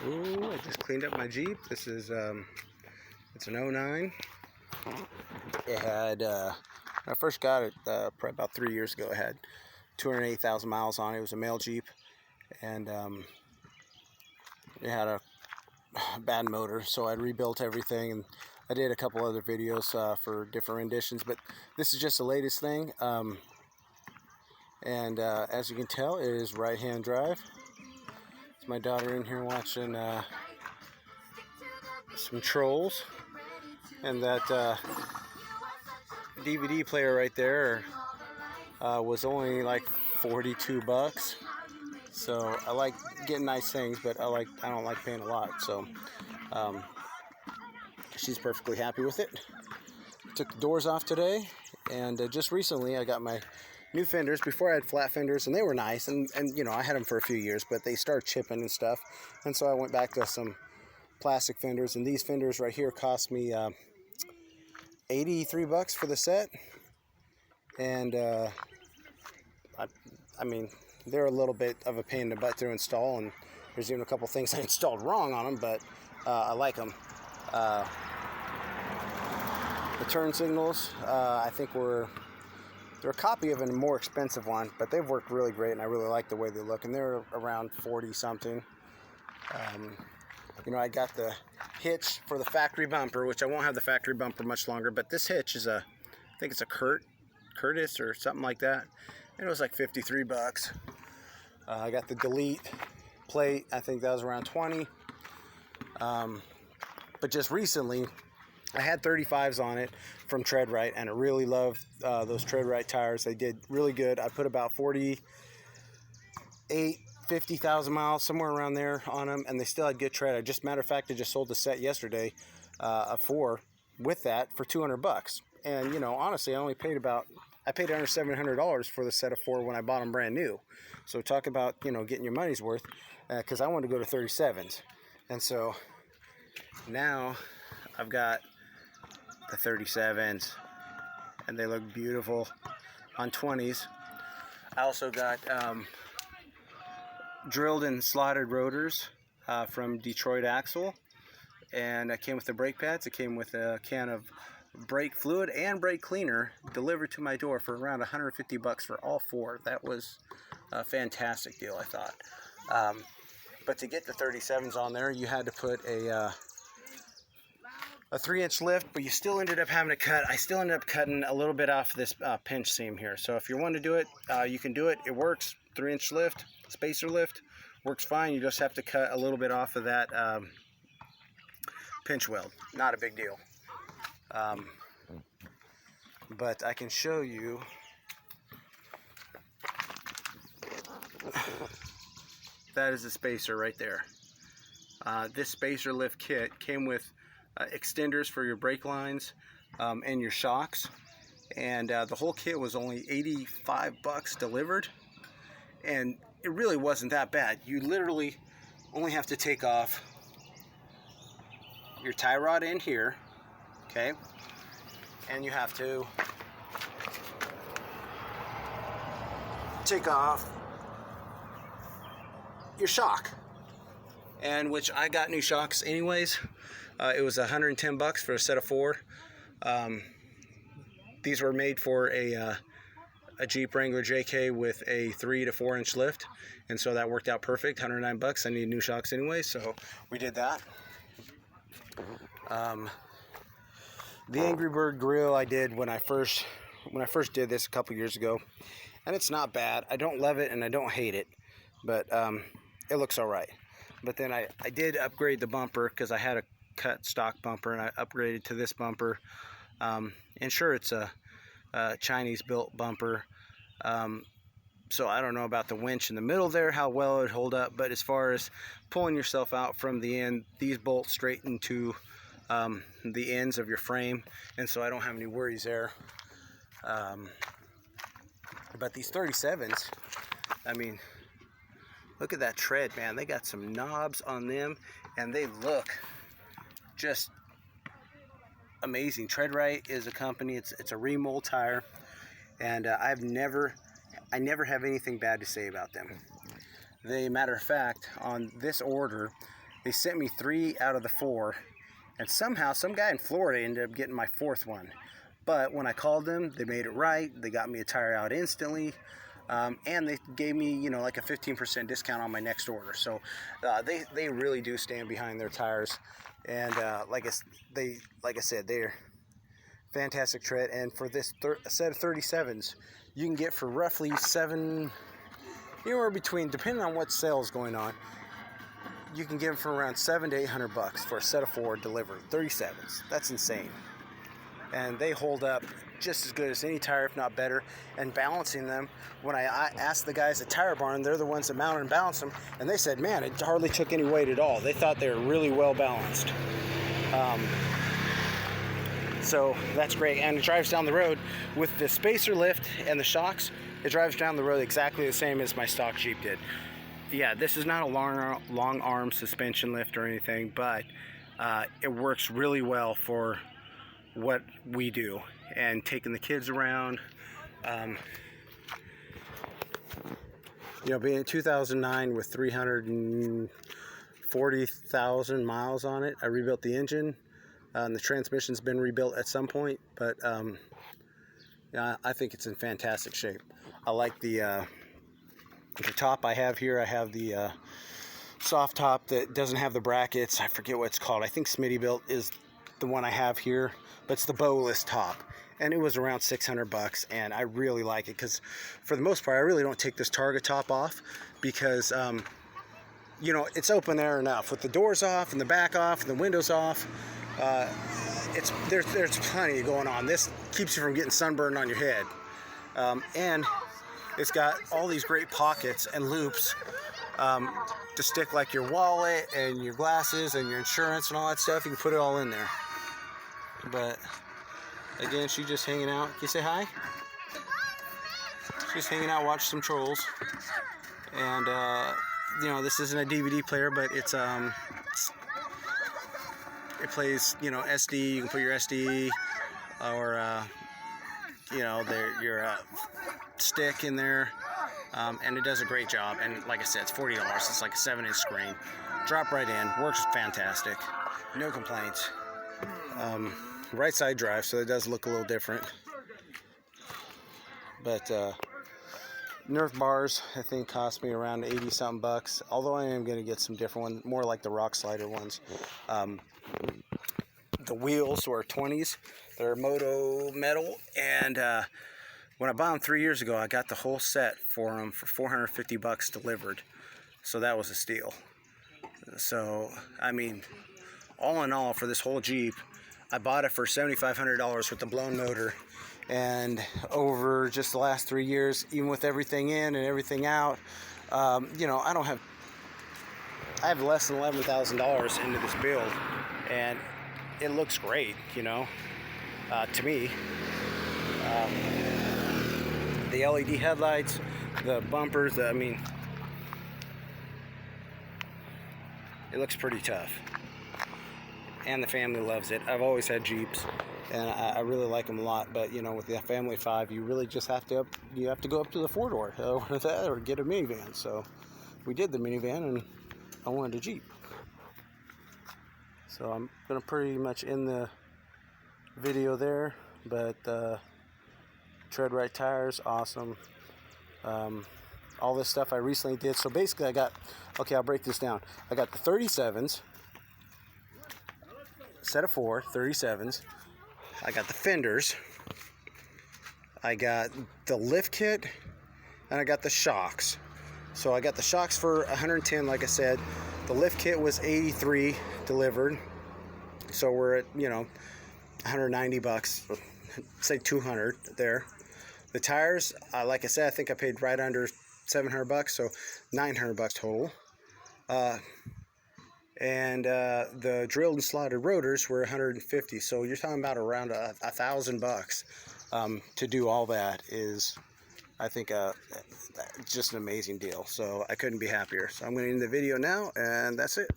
Ooh, I just cleaned up my Jeep. This is, it's an 09. It had, when I first got it, probably about 3 years ago, it had 208,000 miles on it. It was a male Jeep, and it had a bad motor, so I rebuilt everything, and I did a couple other videos for different renditions, but this is just the latest thing. As you can tell, it is right-hand drive. It's my daughter in here watching some Trolls, and that DVD player right there was only like 42 bucks. So I like getting nice things, but I don't like paying a lot. So she's perfectly happy with it. Took the doors off today, and just recently I got my new fenders. Before I had flat fenders, and they were nice, and you know, I had them for a few years, but they started chipping and stuff, and so I went back to some plastic fenders, and these fenders right here cost me 83 bucks for the set, and I mean, they're a little bit of a pain in the butt to install, and there's even a couple things I installed wrong on them, but I like them. The turn signals, I think they're a copy of a more expensive one, but they've worked really great, and I really like the way they look, and they're around 40 something. You know, I got the hitch for the factory bumper, which I won't have the factory bumper much longer, but this hitch is I think it's a Curtis or something like that, and it was like 53 bucks. I got the delete plate, I think that was around 20. But just recently, I had 35s on it from Treadwright, and I really love those Treadwright tires. They did really good. I put about 50,000 miles, somewhere around there on them, and they still had good tread. Matter of fact, I just sold the set yesterday, a 4 with that for 200 bucks. And, you know, honestly, I paid under $700 for the set of 4 when I bought them brand new. So talk about, you know, getting your money's worth, because I wanted to go to 37's. And so now I've got the 37's, and they look beautiful on 20s. I also got drilled and slotted rotors from Detroit Axle, and it came with the brake pads. It came with a can of brake fluid and brake cleaner delivered to my door for around 150 bucks for all 4. That was a fantastic deal, I thought. But to get the 37's on there, you had to put a 3-inch lift, but you still ended up having to cut. I still ended up cutting a little bit off this pinch seam here. So if you want to do it, you can do it. It works. 3-inch lift, spacer lift, works fine. You just have to cut a little bit off of that pinch weld. Not a big deal. But I can show you. That is the spacer right there. This spacer lift kit came with extenders for your brake lines and your shocks, and the whole kit was only 85 bucks delivered, and it really wasn't that bad. You literally only have to take off your tie rod in here, okay, and you have to take off your shock, and which I got new shocks anyways. It was 110 bucks for a set of 4. These were made for a Jeep Wrangler JK with a 3 to 4 inch lift, and so that worked out perfect. 109 bucks. I needed new shocks anyway, so we did that. The Angry Bird grill I did when I first did this a couple years ago, and it's not bad. I don't love it and I don't hate it, but it looks all right. But then I did upgrade the bumper, because I had a cut stock bumper, and I upgraded to this bumper. And sure, it's a Chinese built bumper, so I don't know about the winch in the middle there, how well it would hold up, but as far as pulling yourself out from the end, these bolt straight into the ends of your frame, and so I don't have any worries there. But these 37's, I mean, look at that tread, man. They got some knobs on them, and they look just amazing. Treadwright is a company. It's a remold tire, and I never have anything bad to say about them. They, matter of fact, on this order, They sent me 3 out of the 4, and somehow some guy in Florida ended up getting my 4th one. But when I called them, they made it right. They got me a tire out instantly, and they gave me, you know, like a 15% discount on my next order. So they really do stand behind their tires, and like I said, they're fantastic tread. And for this set of 37s, you can get for roughly anywhere between, depending on what sale is going on, you can get them for around $700 to $800 for a set of 4 delivered 37s. That's insane. And they hold up just as good as any tire, if not better. And balancing them, when I asked the guys at Tire Barn, they're the ones that mounted and balanced them, and they said, man, it hardly took any weight at all. They thought they were really well balanced. So that's great. And it drives down the road with the spacer lift and the shocks. It drives down the road exactly the same as my stock Jeep did. Yeah, this is not a long arm suspension lift or anything, but it works really well for what we do, and taking the kids around. You know, being in 2009 with 340,000 miles on it, I rebuilt the engine, and the transmission's been rebuilt at some point, but yeah, I think it's in fantastic shape. I like the top I have here. I have the soft top that doesn't have the brackets. I forget what it's called. I think Smittybilt is the one I have here, but it's the bowless top, and it was around $600, and I really like it because for the most part I really don't take this Targa top off because you know, it's open air enough with the doors off and the back off and the windows off. There's plenty going on. This keeps you from getting sunburned on your head, and it's got all these great pockets and loops to stick like your wallet and your glasses and your insurance and all that stuff. You can put it all in there. But again, she's just hanging out. Can you say hi? She's hanging out, watch some trolls. And you know, this isn't a DVD player, but it plays, you know, SD. You can put your SD or you know, your stick in there, and it does a great job. And like I said, it's $40. It's like a 7-inch screen. Drop right in, works fantastic, no complaints. Right side drive, so it does look a little different. But Nerf bars, I think, cost me around 80 something bucks. Although I am going to get some different ones, more like the rock slider ones. The wheels were 20s. They're Moto metal, and when I bought them 3 years ago, I got the whole set for them for $450 delivered. So that was a steal. So I mean, all in all, for this whole Jeep, I bought it for $7,500 with the blown motor, and over just the last 3 years, even with everything in and everything out, you know, I have less than $11,000 into this build, and it looks great, you know, to me. The LED headlights, the bumpers, I mean, it looks pretty tough. And the family loves it. I've always had Jeeps, and I really like them a lot. But you know, with the family of 5, you really just have to go up to the 4-door or get a minivan. So we did the minivan, and I wanted a Jeep. So I'm gonna pretty much end the video there. But Treadwright tires, awesome. All this stuff I recently did. So basically, I'll break this down. I got the 37s. Set of 4 37s. I got the fenders. I got the lift kit, and I got the shocks. So I got the shocks for $110, like I said. The lift kit was $83 delivered. So we're at, you know, $190, say $200 there. The tires, like I said, I think I paid right under $700, so $900 total. And the drilled and slotted rotors were $150. So you're talking about around $1,000 to do all that. Is, I think, just an amazing deal. So I couldn't be happier. So I'm going to end the video now, and that's it.